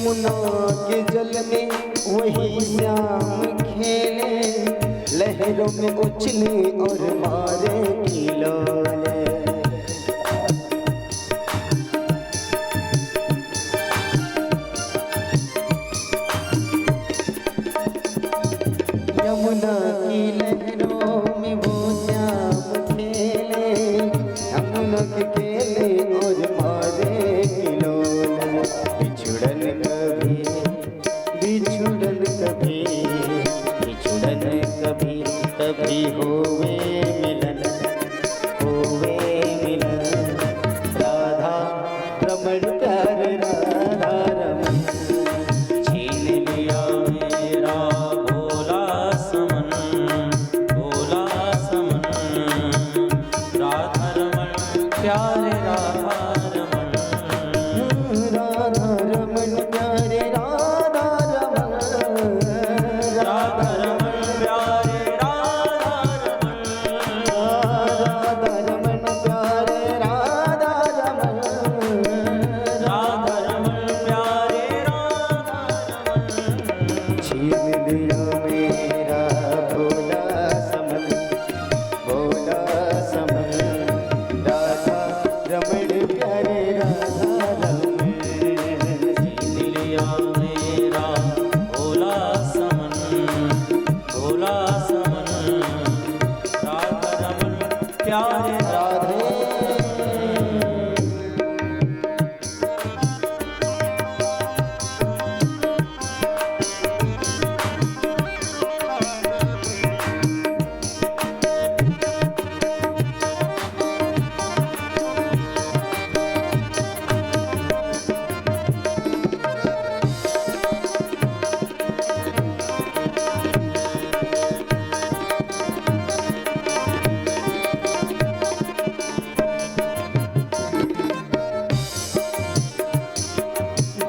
यमुना के जल में वही श्याम खेले, लहरों में उछले और मारे किलोले। यमुना की लहरों में वो श्याम खेले, यमुना के खेले और मारे किलोले। बिछुड़न कभी, बिछुड़न कभी, बिछुड़न कभी, कभी होवे मिलन, होवे मिलन। राधा रमण प्यारे राधा रमण, छीन लिया मेरा भोला समन, भोला समन। राधा रमण प्यारे राधा रमण, राधा रमण प्यारे राधा रमण, राधा रमण प्यारे राधा रमण, राधा रमण प्यारे राधा रमण, राधा रमण प्यारे राधा रमण। छीन लिया मेरा भोला समन, भोला समन। राधा रमण प्यारे राधा रमण, छीन लिया मेरा भोला समन, भोला समन। राधा रमण प्यारे राधे।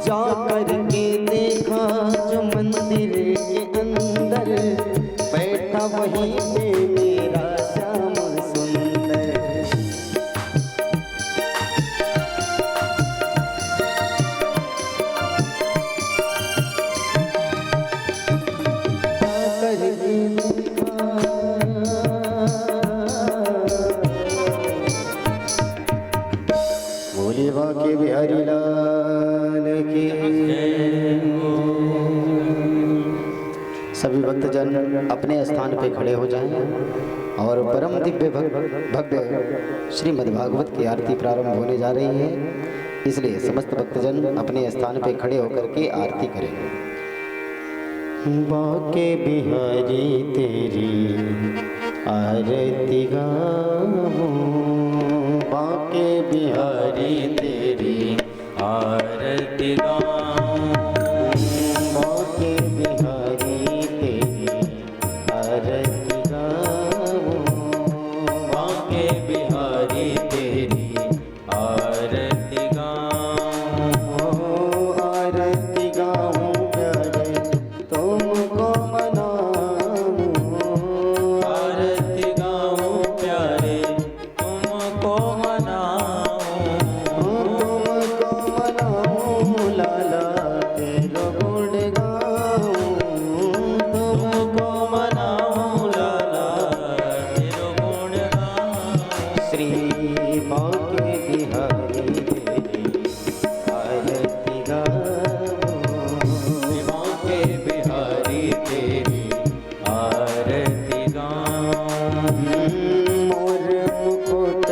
जाकर के देखा जो मंदिर के अंदर, बैठा वहीं पे मेरा श्याम सुंदर। जाकर के देखा, बोले बाके बिहारी लाल की। सभी भक्तजन अपने स्थान पे खड़े हो जाएं और परम दिव्य भव्य श्रीमद् भागवत की आरती प्रारंभ होने जा रही है, इसलिए समस्त भक्तजन अपने स्थान पे खड़े होकर के आरती करें। बाके बिहारी तेरी आरती गाऊं, बाके बिहारी तेरी आरती गाऊं, बाके बिहारी तेरी आरती गाऊं, बांके बिहारी तेरी आरती गाऊं, आरती गाऊं प्यारे तुमको मनाऊं, आरती गाऊं प्यारे तुमको मनाऊं, तुमको मनाऊं लाला तेरो गुण गाऊं, तुमको मनाऊं लाला तेरो गुण गाऊं। श्री बाके बिहारी तेरी आरती गाऊं, बांके बिहारी तेरी आरती गाऊं, मोर मुकुट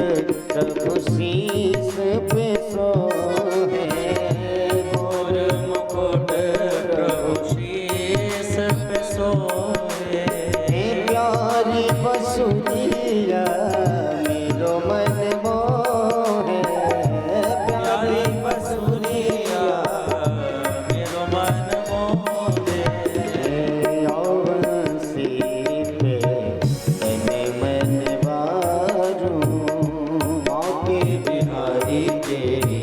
प्रभु शीस पे सोहे, मोर मुकुट प्रभु शीस पे सोहे, प्यारी बसुरिया मेरो मन मोहे, प्यारी बसुरिया मेरो मन मोहे, यौवंशी पे तने मन वारूं, बांके बिहारी तेरी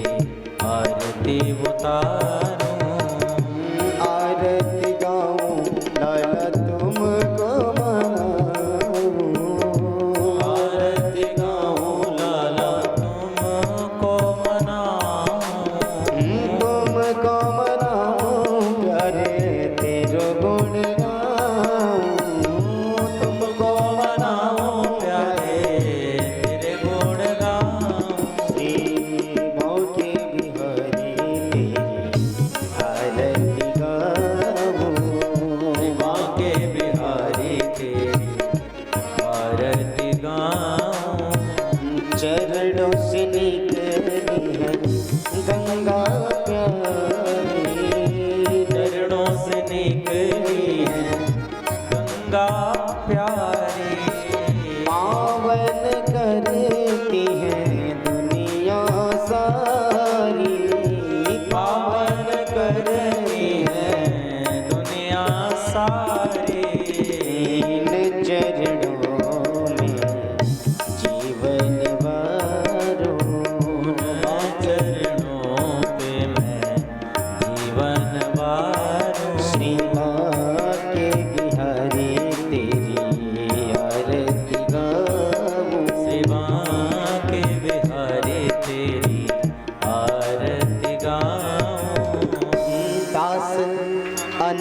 आरती उतारूं, आरती गाऊं लाला तुमको मनाऊं, आरती गाऊं लाला तुमको मनाऊं, तुमको मनाऊं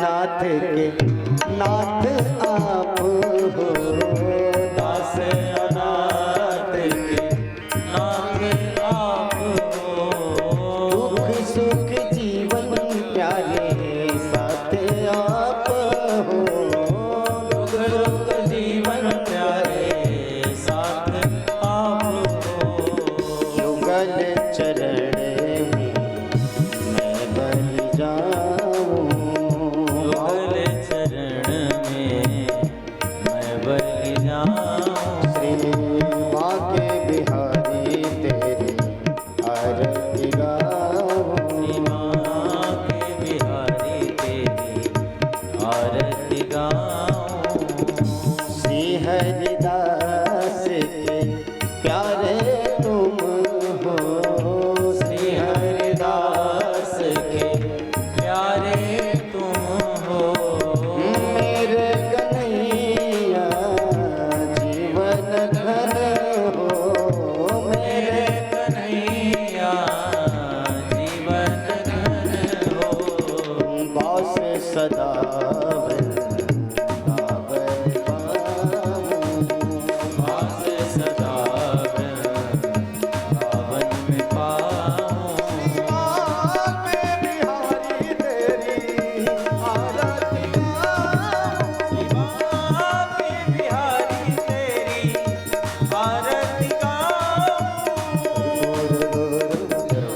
अनाथ के नाथ आप हो, दास अनाथ के नाथ आप हो। दुख सुख जीवन प्यारे साथ आप हो, दुख सुख जीवन प्यारे साथ आप हो। युगल चरण में मैं बन जाऊं, युगल चरण में मैं बन जाऊं। श्री बांके बिहारी तेरी आरती गाऊं, श्री बांके बिहारी तेरी आरती गाऊं। श्री हरिदास के प्यारे तुम हो, श्री हरिदास के प्यारे तुम हो। मेरे कन्हैया जीवन धन हो, मेरे कन्हैया जीवन धन हो। बास सदा वृंदावन पाऊं, वास सदा वृंदावन में पाऊं। बांके बिहारी तेरी आरती गाऊं, श्री बांके बिहारी तेरी आरती गाऊं।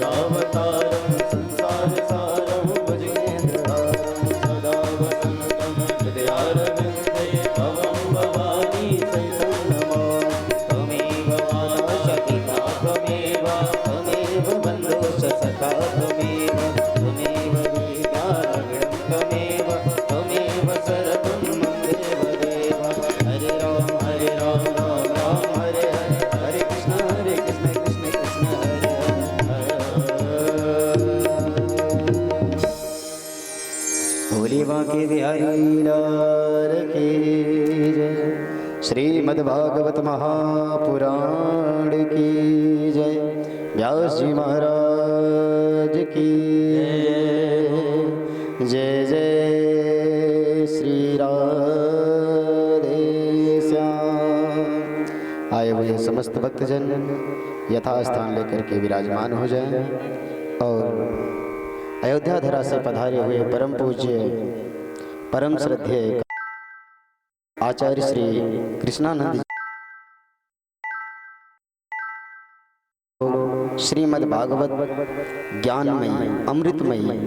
अवतारं संसार सारं भजेन्द्रहारं सदा वसन्तं हृदयारविन्दे भवं भवानी सहितं नमामि। त्वमेव माता पिता त्वमेव त्वमेव बन्धुश्च सखा त्वमेव त्वमेव विद्यारविणं त्वमेव त्वमेव सर्वं मम देवदेव। हरे राम राम राम हरे हरे, हरे कृष्ण कृष्ण कृष्ण हरे हरे। भोले बांके बिहारी लाल की जय। श्रीमद्भागवत महापुराण की जय। व्यास जी महाराज की जय। जय श्री राधे श्याम। आए हुए समस्त भक्तजन यथास्थान लेकर के विराजमान हो जाएं और अयोध्या धरा से पधारे हुए परम पूज्य परम श्रद्धेय आचार्य श्री कृष्णानंद श्रीमद् भागवत ज्ञानमयी अमृतमयी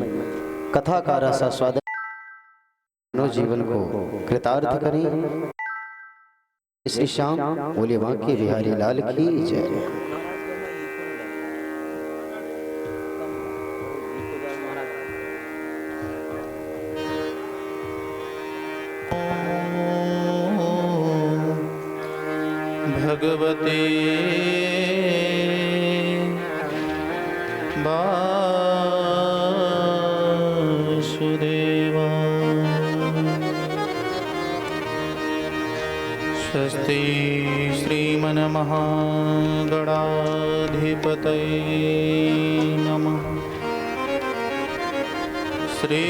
कथा का रसा स्वाद मानव जीवन को कृतार्थ करें। श्री श्याम बोले बांके बिहारी लाल की जय। भगवते वासुदेवाय। स्वस्ति श्रीमन्महागणाधिपतये नमः। श्री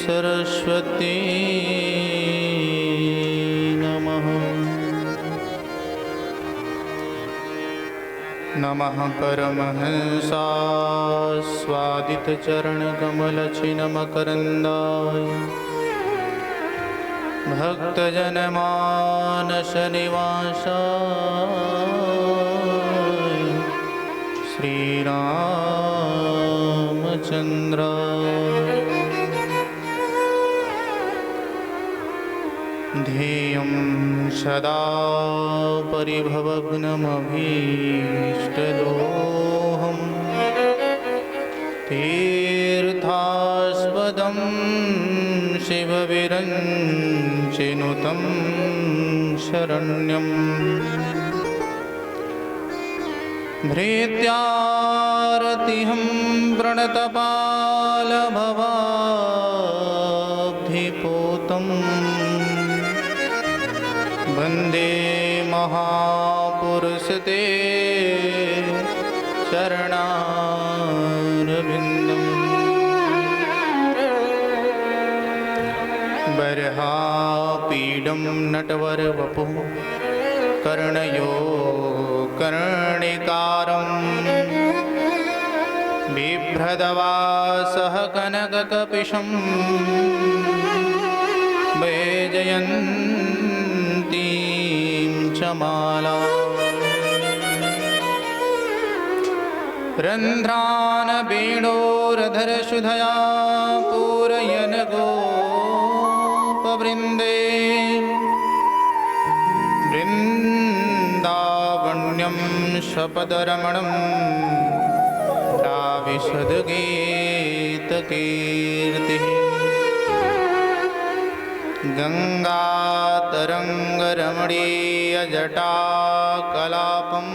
सरस्वती नमः। परमहंसास्वादितचरणकमलचिन्मकरन्दाय भक्तजनमानसनिवासाय श्रीरामचन्द्राय ध्येयं सदा परिभवग्नमभीष्टदोहम् तीर्थास्पदं शिवविरञ्चिनुतं शरण्यम् भृत्यारतिहं प्रणतपालभवाब्धिपूतम् वन्दे महापुरुषते चरणारविन्दम्। बर्हापीडं नटवरवपुः कर्णयो कर्णिकारं बिभ्रदवासः कनककपिशं वैजयन्तीं च माला रन्ध्रान् वेणोरधरसुधया पूरयन् गोपवृन्दे वृन्दावण्यं स्वपदरमणं विशदगीतकीर्तिः गङ्गातरङ्गरमणीयजटाकलापम्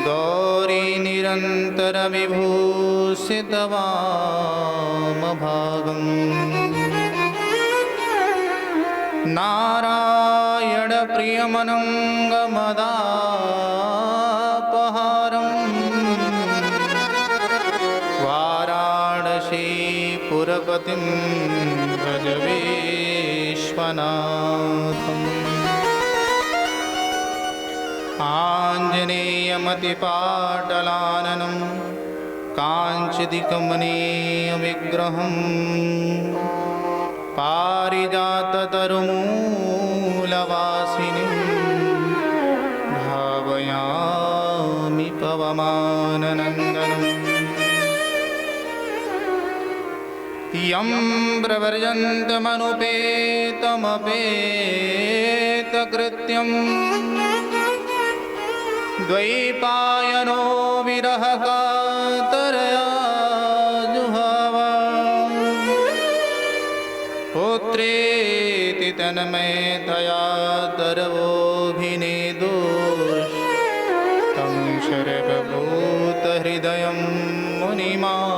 गौरीनिरन्तरविभूषितवामभागम् नारायणप्रियमनङ्गमदापहारम् वाराणसीपुरपतिं भज विश्वनाथम् आञ्जनेयमतिपाटलाननं काञ्चिदिकमनीयविग्रहम् पारिजाततरुमूलवासिनीं भावयामि पवमाननन्दनम् यं प्रवर्जन्तमनुपेतमपेतकृत्यम् द्वैपायनो विरहकातरया जुहावा पुत्रेति तन्मयतया तरवोऽभिनेदोष तं सर्वभूतहृदयं मुनिमानितोऽस्मि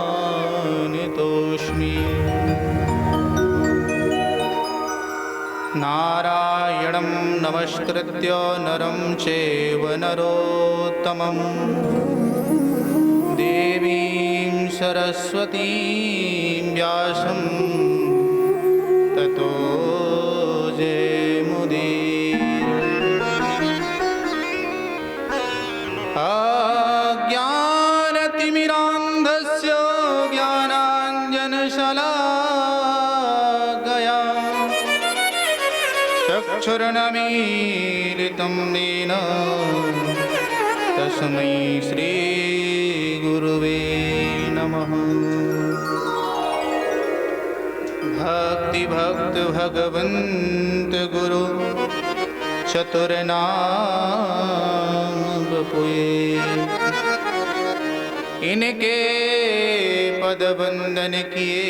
नारायणं नमस्कृत्य नरं चैव नरोत्तमं देवीं सरस्वतीं व्यासं ततो जयमुदीरये। अज्ञानतिमिरान्धस्य ज्ञानाञ्जनशलाकया चक्षुर्नमीलितं येन तस्मै श्रीगुरुवे नमः। भक्तिभक्तभगवन्त गुरु चतुर्नाम बपुए इनके पद वंदन किए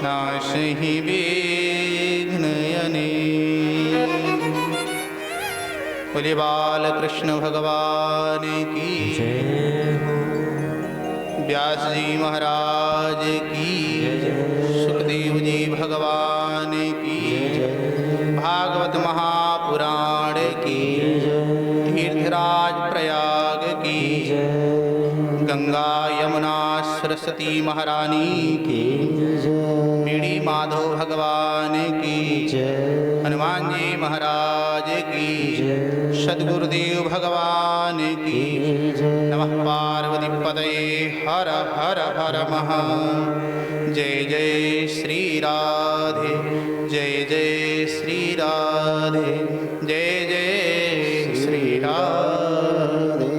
नाशहि विघ्नयने। बोले बाल कृष्ण भगवान की व्यास जी महाराज की, सुखदेव जी भगवान की, भागवत महापुराण की, तीर्थराज प्रयाग की, गंगा यमुना सरस्वती महारानी की, बीड़ी माधव भगवान की, हनुमान जी महाराज की, सद्गुरुदेव भगवान की। नमः पार्वती पतये हर हर हर महा। जय जय श्री राधे, जय जय श्री राधे, जय जय श्री राधे।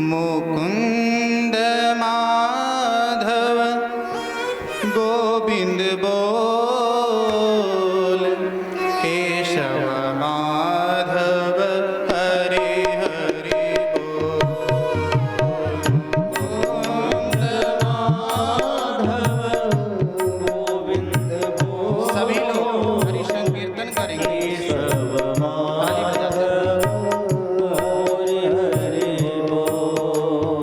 मुकुंद माधव गोविंद बोल, केशव माधव हरे हरे बोल। मुकुंद माधव गोविंद बोल। सभी लोग हरि संकीर्तन करेंगे। केशव माधव हरे हरे बोल।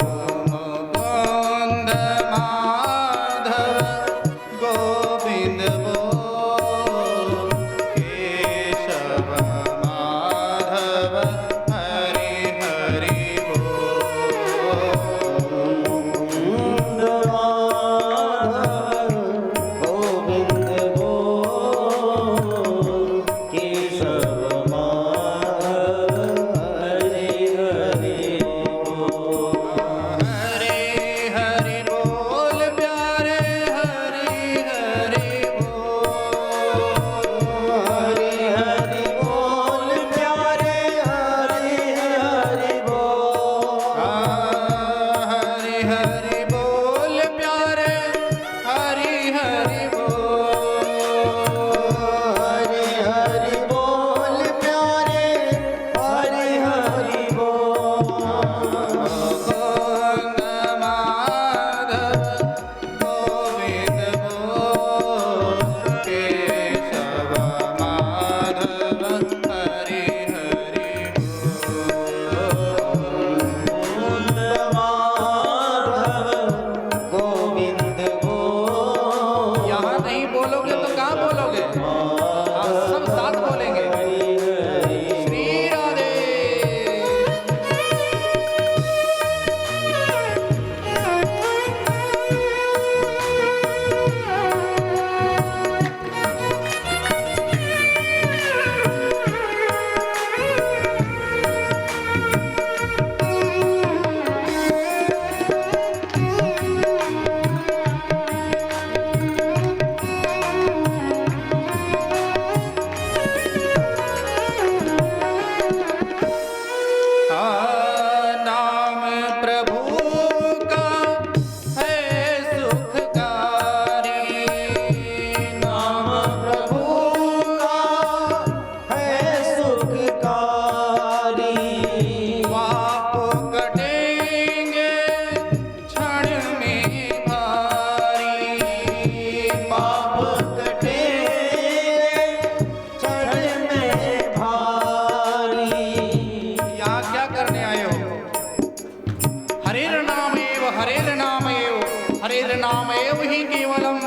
नामेव हि केवलम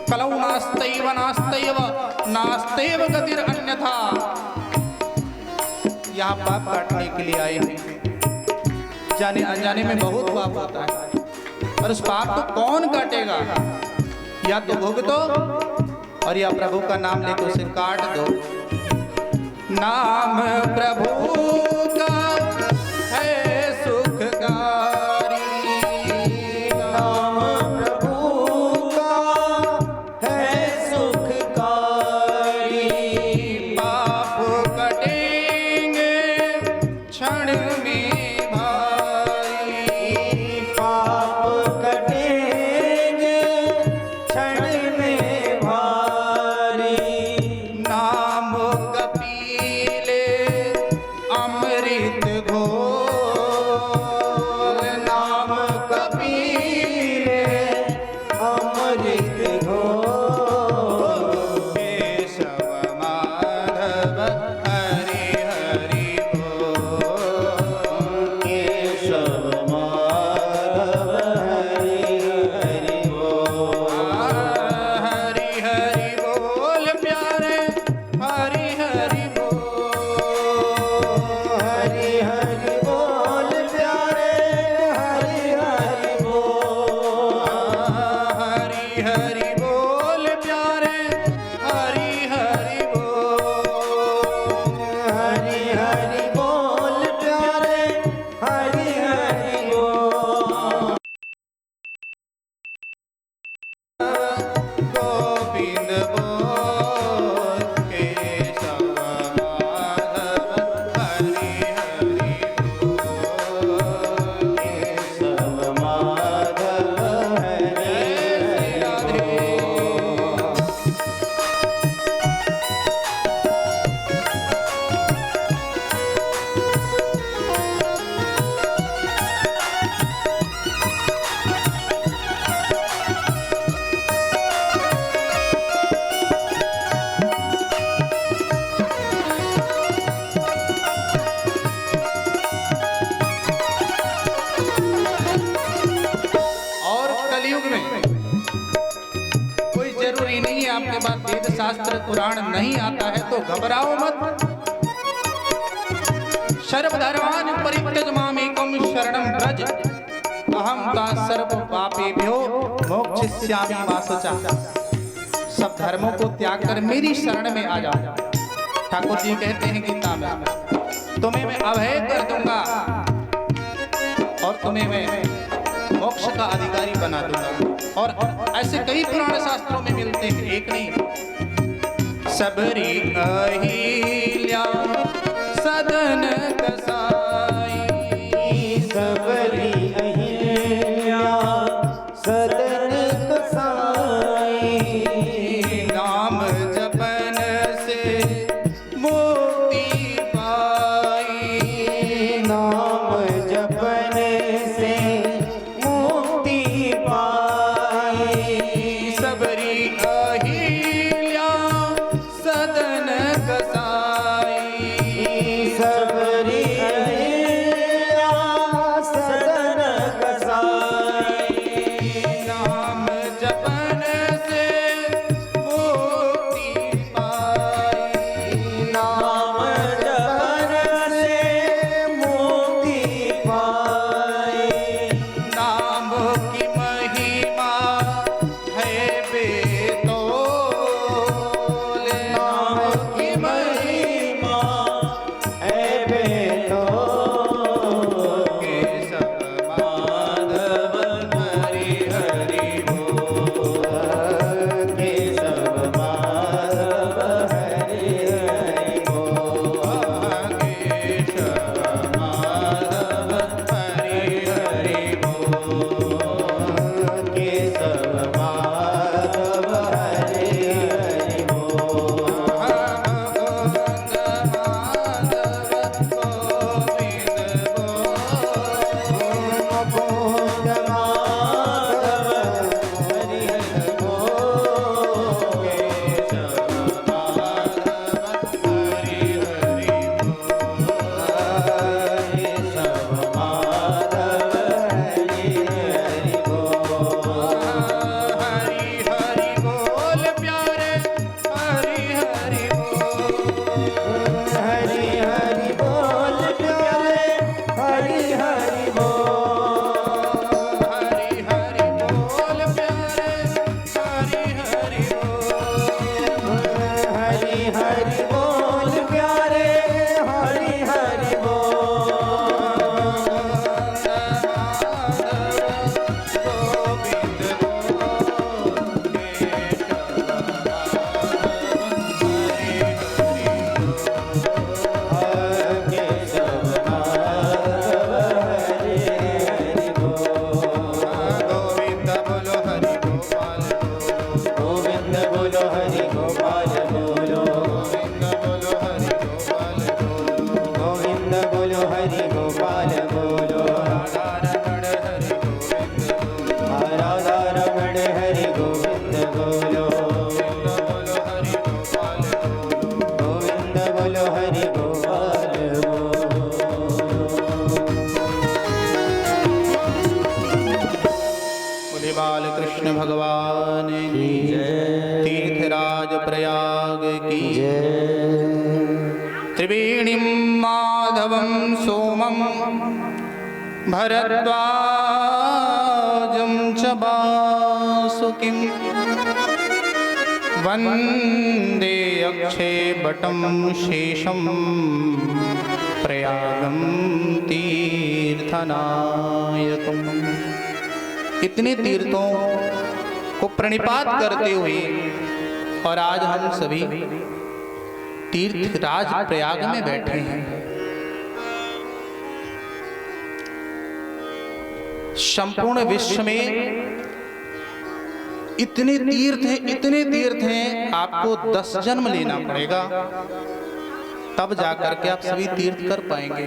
कलौ नास्तैव नास्तैव नास्तैव गतिर अन्यथा। यहाँ पाप काटने के लिए आए हैं। जाने अनजाने में बहुत पाप होता है, और उस पाप को कौन काटेगा? या तो भुगतो और या प्रभु का नाम लेके उसे काट दो। नाम प्रभु का है सुखकारी, नाम प्रभु का है सुखकारी। पाप कटेंगे क्षण में भाई, पाप कटेंगे क्षण में भारी। नाम कपीले अमृत घोल, नाम कपीले अमृत घोल। केशव माधव हरि हरि बोल, केशव माधव हरि हरि बोल। हरि हरि बोल प्यारे हरि हरि बोल, हरि हरि बोल प्यारे हरि हरि बोल। हरि हरि बोल प्यारे हरि हरि बोल, हरि हरि बोल प्यारे हरि हरि बोल। गोविंद बोल केशव माधव हरि हरि बोल, केशव माधव हरि श्री राधे। और कलयुग में कोई जरूरी नहीं है आपके पास वेद शास्त्र पुराण नहीं आता है तो घबराओ मत। सर्वधर्मान् परित्यज मामेकं शरणं व्रज, अहं ता सर्व पापेभ्यो मोक्षयिष्यामि मा शुचा। सब धर्मों को त्याग कर मेरी शरण में आ जाओ। ठाकुर जी कहते हैं गीता में, तुम्हें मैं अभय कर दूंगा और तुम्हें मैं मोक्ष का अधिकारी बना दूंगा। और ऐसे कई पुराण शास्त्रों में मिलते हैं, एक नहीं। सबरी अहिल्या सदन कसाई, सबरी अहिल्या सदन कसाई। नाम जपन से मुक्ति पाई, नाम जपन से मुक्ति पाई। सबरी अहिल्या सदन कसाई, त्रिवेणीं माधवं सोमं भरद्वाजं च वासुकिं वन्दे अक्षयवटं शेषं प्रयागं तीर्थनायकम्। इतने तीर्थों को प्रणिपात करते हुए और आज हम सभी तीर्थराज प्रयाग में बैठे हैं। संपूर्ण विश्व में इतने तीर्थ हैं, आपको 10 जन्म लेना पड़ेगा, तब जाकर के आप सभी तीर्थ कर पाएंगे।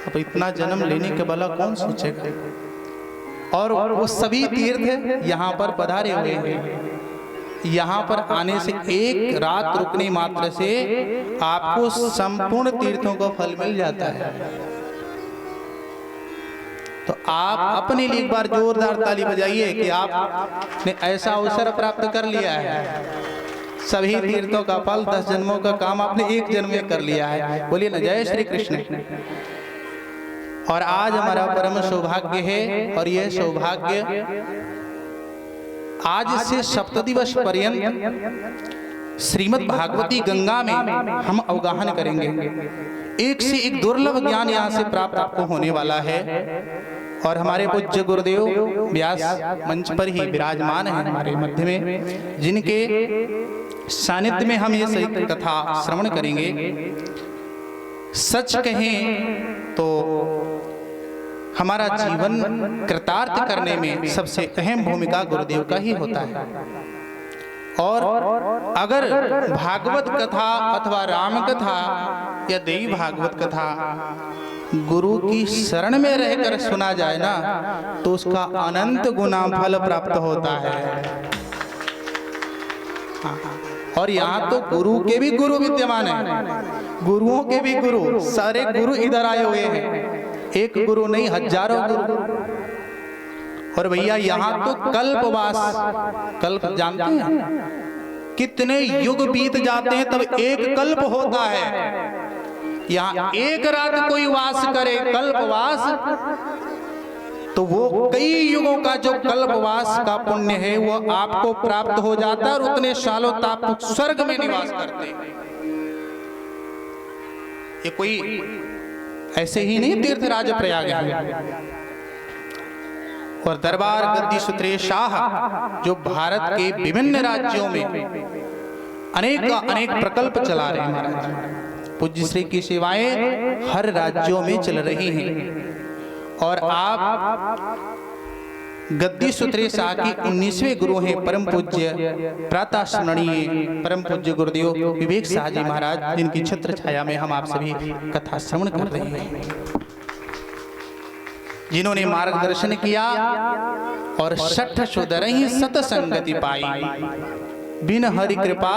अब इतना जन्म लेने के भला कौन सोचेगा। और वो सभी तीर्थ यहाँ पर पधारे हुए हैं। यहाँ पर आने से एक रात रुकने मात्र से आपको संपूर्ण तीर्थों का फल मिल जाता है। तो आप अपने लिए एक बार जोरदार ताली बजाइए कि आपने ऐसा अवसर प्राप्त कर लिया है। सभी तीर्थों का फल 10 जन्मों का काम आपने एक जन्म में कर लिया है। बोलिए ना जय श्री कृष्ण। और आज हमारा परम सौभाग्य है, और यह सौभाग्य आज से सप्तदिवस पर्यंत श्रीमद् भागवती गंगा में हम अवगाहन करेंगे। एक से एक दुर्लभ ज्ञान यहाँ से प्राप्त आपको होने वाला है। और हमारे पूज्य गुरुदेव व्यास मंच पर ही विराजमान हैं हमारे मध्य में, जिनके सानिध्य में हम ये सही कथा श्रवण करेंगे। सच कहें तो हमारा जीवन कृतार्थ करने में सबसे अहम भूमिका गुरुदेव का ही होता है। और अगर भागवत कथा अथवा राम कथा या देवी भागवत कथा गुरु की शरण में रहकर सुना जाए ना, तो उसका अनंत गुना फल प्राप्त होता है। और यहाँ तो गुरु के भी गुरु विद्यमान है, गुरुओं के भी गुरु, सारे गुरु इधर आए हुए हैं। एक गुरु नहीं, हजारों गुरु। और भैया यहाँ तो कल्पवास, कल्प जानते हैं कितने युग बीत जाते हैं तब एक कल्प होता है। यहाँ एक रात कोई वास करे कल्पवास, तो वो कई युगों का जो कल्पवास का पुण्य है वो आपको प्राप्त हो जाता है, और उतने सालों तक आप स्वर्ग में निवास करते हैं। ये कोई ऐसे ही नहीं तीर्थराज प्रयाग है। और दरबार गद्दी सुत्रे शाह जो भारत के विभिन्न राज्यों में अनेक प्रकल्प चला रहे हैं महाराज। पूज्य श्री की सेवाएं हर राज्यों में चल रही हैं। और आप गद्दी सुत्रे शाह की 19वें गुरु हैं, परम पूज्य प्रातः स्मरणीय परम पूज्य गुरुदेव विवेक शाह जी महाराज, जिनकी छत्र छाया में हम आप सभी कथा श्रवण कर रहे हैं, जिन्होंने मार्गदर्शन किया और 6 सुधरहि सतसंगति पाई, बिन हरि कृपा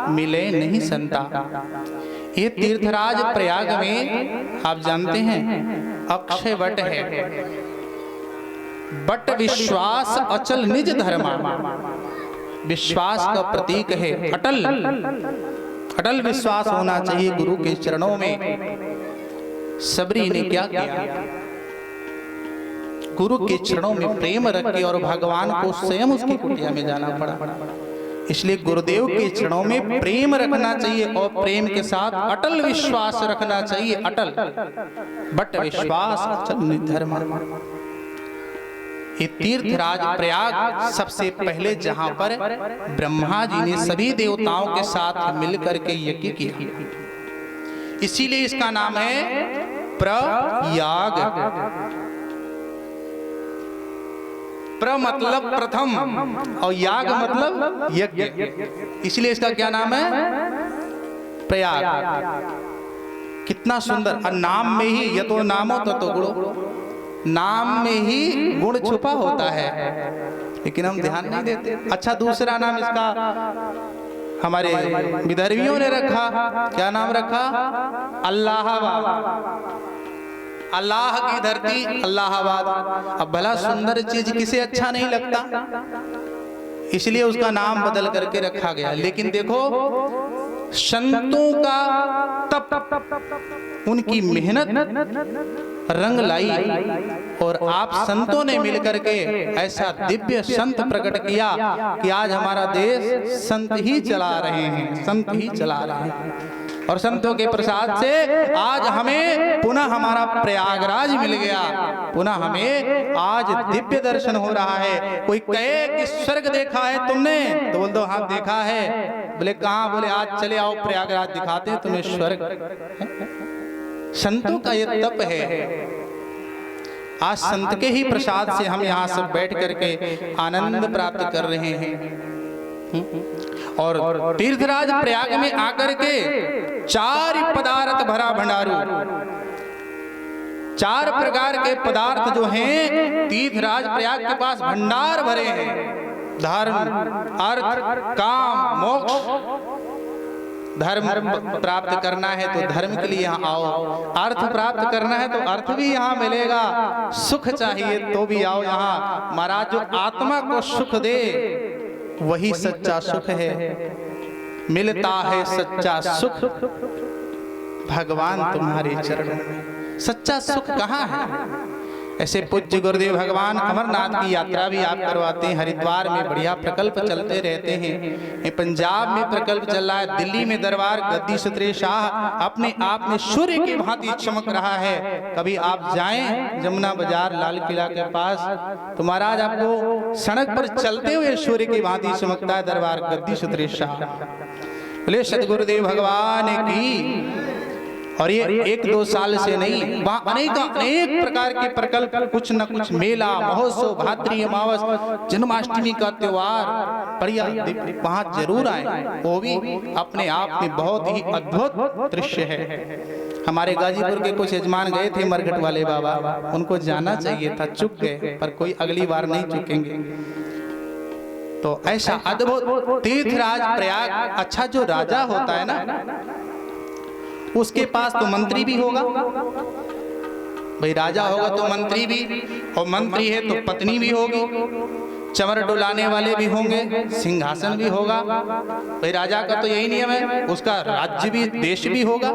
मिले नहीं संता। ये तीर्थराज प्रयाग में आप जानते हैं अक्षय वट है। बट विश्वास अचल निज धर्मा, विश्वास का प्रतीक है। अटल विश्वास होना चाहिए गुरु के चरणों में। सबरी ने क्या किया, गुरु के चरणों में प्रेम रख के, और भगवान को स्वयं उसकी कुटिया में जाना पड़ा। इसलिए गुरुदेव के चरणों में प्रेम रखना चाहिए, और प्रेम के साथ अटल विश्वास रखना चाहिए। अटल बट विश्वास अचल निज धर्मा। ये तीर्थराज प्रयाग सबसे पहले जहां पर ब्रह्मा जी ने सभी देवताओं के साथ मिलकर के यज्ञ किया, इसीलिए इसका नाम है प्रयाग। प्र मतलब प्रथम और याग मतलब यज्ञ, इसलिए इसका क्या नाम है प्रयाग। कितना सुंदर। और नाम में ही यतो नामो ततो गुणो, नाम में ही गुण छुपा होता है, लेकिन हम ध्यान नहीं देते। अच्छा, दूसरा नाम इसका हमारे विदर्भियों ने रखा, क्या नाम रखा? अल्लाहाबाद। अल्लाह की धरती अल्लाहाबाद। अब भला सुंदर चीज किसे अच्छा नहीं लगता? इसलिए उसका नाम बदल करके रखा गया। लेकिन देखो संतों का तप, उनकी मेहनत रंग लाई और आप संतों ने मिलकर के ऐसा दिव्य संत प्रकट किया कि आज हमारा देश संत ही चला रहे हैं, संत ही चला रहे हैं। और संतों के प्रसाद से आज हमें पुनः हमारा प्रयागराज मिल गया, पुनः हमें आज दिव्य दर्शन हो रहा है। कोई कहे कि स्वर्ग देखा है तुमने, तो बोल दो हाँ देखा है। बोले कहाँ? बोले आज चले आओ प्रयागराज दिखाते हैं तुम्हें स्वर्ग। संतों का ये तप है। आज संत के ही प्रसाद से हम यहाँ सब बैठ करके आनंद प्राप्त कर रहे हैं। और तीर्थराज प्रयाग में आकर के 4 पदार्थ भरा भंडारू, 4 प्रकार के पदार्थ जो हैं तीर्थराज प्रयाग के पास भंडार भरे हैं। धर्म, अर्थ, काम, मोक्ष। धर्म प्राप्त करना है तो धर्म के लिए यहाँ आओ, अर्थ प्राप्त करना है तो अर्थ भी यहाँ मिलेगा, सुख चाहिए तो भी आओ यहाँ। महाराज जो आत्मा को सुख दे वही सच्चा सुख है। मिलता है सच्चा सुख भगवान तुम्हारे चरणों में। सच्चा सुख कहाँ है? ऐसे पूज्य गुरुदेव भगवान अमरनाथ की यात्रा भी आप करवाते हैं। हरिद्वार में बढ़िया प्रकल्प चलते रहते हैं। पंजाब में प्रकल्प चल रहा है, दिल्ली में दरबार गद्दी सतरे शाह अपने आप में सूर्य की भांति चमक रहा है। कभी आप जाएं जमुना बाजार लाल किला के पास तो महाराज आपको सड़क पर चलते हुए सूर्य की भांति चमकता है दरबार गद्दी सतरे शाह। बोले सतगुरुदेव भगवान की। और ये 1-2 साल से नहीं, वहाँ अनेक प्रकार के प्रकल्प, कुछ न कुछ मेला, महोत्सव, भाद्री अमावस, जन्माष्टमी का त्योहार बढ़िया वहाँ जरूर आए। वो भी अपने आप में बहुत ही अद्भुत दृश्य है। हमारे गाजीपुर के कुछ यजमान गए थे मरघट वाले बाबा, उनको जाना चाहिए था, चुक गए, पर कोई अगली बार नहीं चुकेंगे। तो ऐसा अद्भुत तीर्थराज प्रयाग। अच्छा जो राजा होता है ना उसके पास तो मंत्री भी होगा। भाई राजा होगा तो मंत्री भी, और मंत्री है तो पत्नी भी होगी, चमर डुलाने वाले भी होंगे, सिंहासन भी होगा। भाई राजा का तो यही नियम है, उसका राज्य भी, देश भी होगा।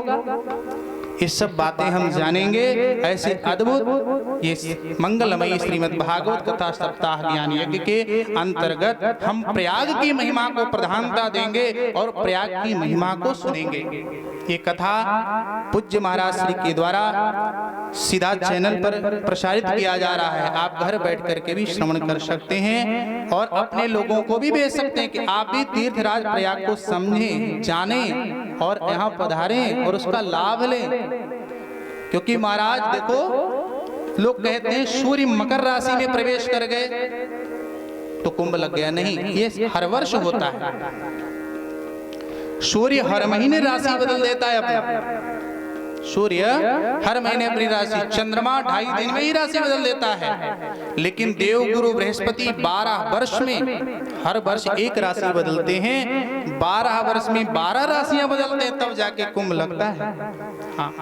ये सब बातें हम जानेंगे। ऐसे अद्भुत ये मंगलमयी श्रीमद् भागवत कथा सप्ताह ज्ञान यज्ञ के अंतर्गत हम प्रयाग की महिमा को प्रधानता देंगे और प्रयाग की महिमा को सुनेंगे। ये कथा पूज्य महाराज श्री के द्वारा सीधा चैनल पर प्रसारित किया जा रहा है। आप घर बैठ करके भी श्रवण कर सकते हैं और अपने लोगों को भी भेज सकते हैं कि आप भी तीर्थराज प्रयाग को समझें, जानें और यहाँ पधारें और उसका लाभ लें। क्योंकि महाराज देखो, लोग कहते हैं सूर्य मकर राशि में प्रवेश कर गए तो कुंभ लग गया। नहीं, ये हर वर्ष होता है। सूर्य हर महीने राशि बदल देता है अपना। सूर्य हर महीने अपनी राशि, चंद्रमा 2.5 दिन में ही राशि बदल देता है। लेकिन देवगुरु बृहस्पति 12 वर्ष में हर वर्ष एक राशि बदलते हैं। 12 वर्ष में 12 राशियां बदलते हैं, तब जाके कुंभ लगता है। हाँ।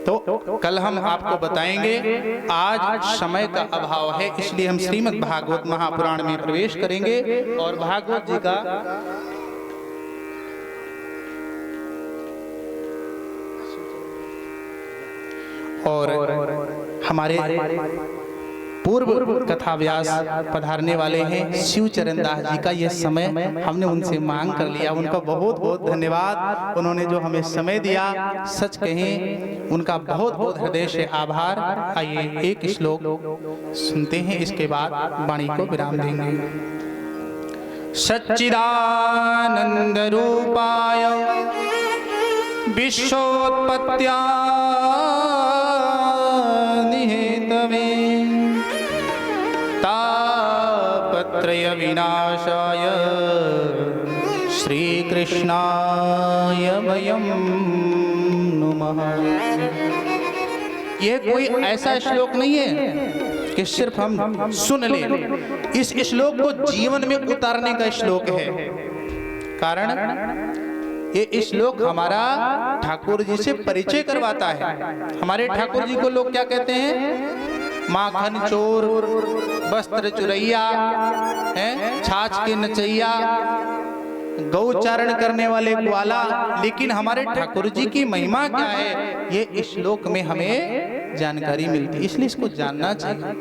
तो कल हम आपको बताएंगे। आज समय का अभाव है, इसलिए हम श्रीमद् भागवत महापुराण में प्रवेश करेंगे और भागवत जी का और हमारे पूर्व कथा व्यास पधारने वाले हैं शिव चरण दास जी का यह समय हमने उनसे मांग कर लिया। उनका बहुत बहुत धन्यवाद। उन्होंने जो हमें समय दिया, सच कहें उनका बहुत बहुत हृदय से आभार। आइए एक श्लोक सुनते हैं, इसके बाद वाणी को विराम देंगे। सच्चिदानंद रूपाय विश्वोत्पत्त्या निहेतवे तापत्रय विनाशाय श्री कृष्णाय वयं नुमः। यह कोई ऐसा श्लोक नहीं है कि सिर्फ हम सुन लें। इस श्लोक को जीवन में उतारने का श्लोक है। कारण ये श्लोक हमारा ठाकुर जी से परिचय करवाता है। हमारे ठाकुर जी को लोग क्या कहते हैं? माखन चोर, वस्त्र चुरैया, छाछ के नचैया, गौचारण करने वाले ग्वाला। लेकिन हमारे ठाकुर जी की महिमा क्या है, ये इस श्लोक में हमें जानकारी मिलती है, इसलिए इसको जानना चाहिए।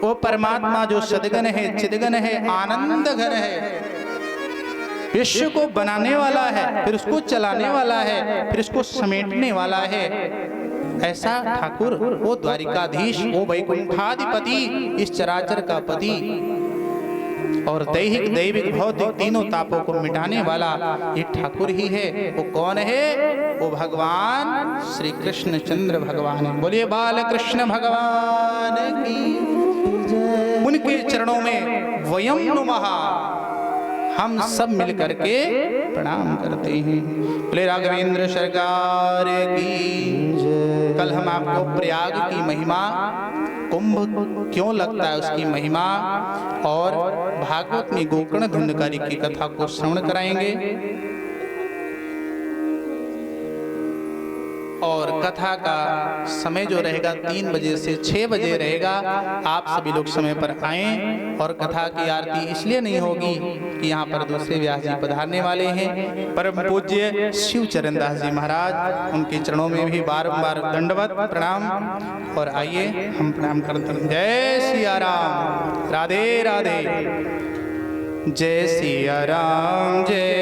वो परमात्मा जो सदगन है, चिदगन है, आनंद घन है, विश्व को बनाने वाला है, फिर उसको चलाने वाला है, फिर उसको समेटने वाला है, ऐसा ठाकुर, वो द्वारिकाधीश, वो वैकुंठाधिपति, इस चराचर का पति और दैहिक दैविक भौतिक तीनों तापों को मिटाने वाला ये ठाकुर ही है। वो कौन है? वो भगवान श्री कृष्ण चंद्र भगवान है। बोलिए बाल कृष्ण भगवान की। उनके चरणों में वयम नुमः, हम सब मिल करके प्रणाम करते हैं। बोले राघवेंद्र सरकार की। कल हम आपको प्रयाग की महिमा, कुंभ क्यों लगता है उसकी महिमा, और भागवत में गोकर्ण धुंधकारी की कथा को श्रवण कराएंगे। और कथा का समय जो रहेगा 3 बजे से 6 बजे रहेगा। आप सभी लोग समय पर आएं। और कथा की आरती इसलिए नहीं होगी कि यहाँ पर दूसरे व्यास जी पधारने वाले हैं, परम पूज्य शिव चरण दास जी महाराज, उनके चरणों में भी बारंबार दंडवत प्रणाम। और आइए हम प्रणाम करते हैं। जय सिया राम, राधे राधे। जय सिया राम, जय